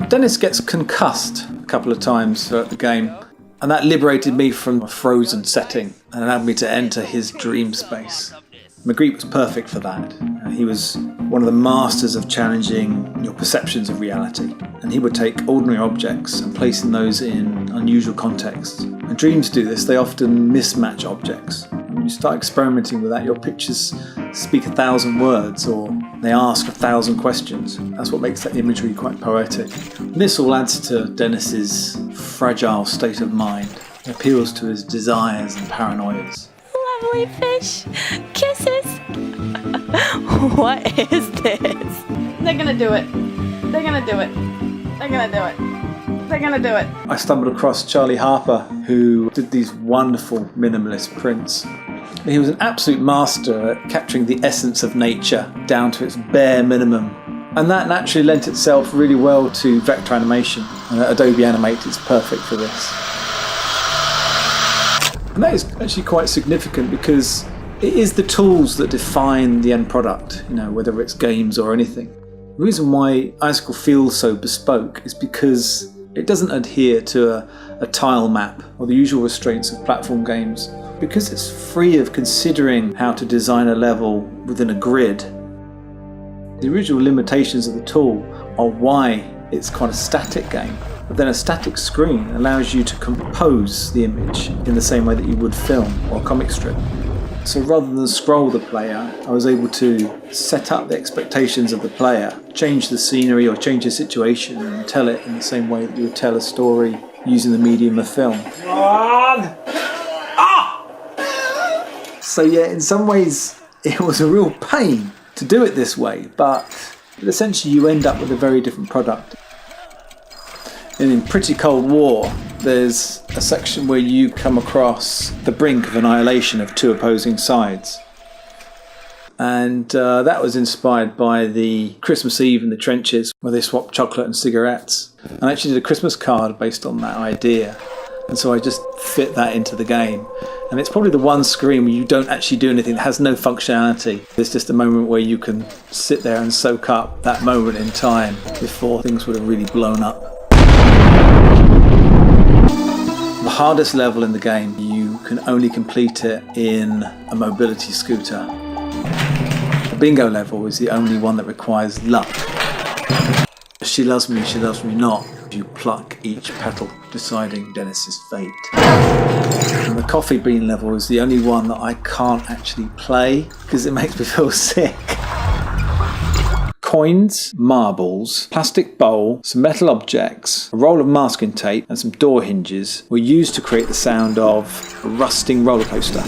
Dennis gets concussed a couple of times throughout the game, and that liberated me from a frozen setting and allowed me to enter his dream space. Magritte was perfect for that. He was one of the masters of challenging your perceptions of reality, and he would take ordinary objects and placing those in unusual contexts. And dreams do this, they often mismatch objects. When you start experimenting with that, your pictures speak 1,000 words, or they ask 1,000 questions. That's what makes that imagery quite poetic. And this all adds to Dennis's fragile state of mind. It appeals to his desires and paranoias. Lovely fish. Kisses. What is this? They're gonna do it. They're gonna do it. They're gonna do it. They're gonna do it. I stumbled across Charlie Harper, who did these wonderful minimalist prints. He was an absolute master at capturing the essence of nature down to its bare minimum. And that naturally lent itself really well to vector animation. And Adobe Animate is perfect for this. And that is actually quite significant because it is the tools that define the end product, whether it's games or anything. The reason why Icycle feels so bespoke is because it doesn't adhere to a tile map or the usual restraints of platform games. Because it's free of considering how to design a level within a grid, the original limitations of the tool are why it's quite a static game. But then a static screen allows you to compose the image in the same way that you would film or a comic strip. So rather than scroll the player, I was able to set up the expectations of the player, change the scenery or change the situation and tell it in the same way that you would tell a story using the medium of film. So yeah, in some ways it was a real pain to do it this way, but essentially you end up with a very different product. And in Pretty Cold War, there's a section where you come across the brink of annihilation of two opposing sides. And that was inspired by the Christmas Eve in the trenches where they swapped chocolate and cigarettes. And I actually did a Christmas card based on that idea. And so I just fit that into the game. And it's probably the one screen where you don't actually do anything, it has no functionality. It's just a moment where you can sit there and soak up that moment in time before things would have really blown up. The hardest level in the game, you can only complete it in a mobility scooter. The bingo level is the only one that requires luck. She loves me not. You pluck each petal, deciding Dennis's fate. And the coffee bean level is the only one that I can't actually play because it makes me feel sick. Coins, marbles, plastic bowl, some metal objects, a roll of masking tape and some door hinges were used to create the sound of a rusting roller coaster.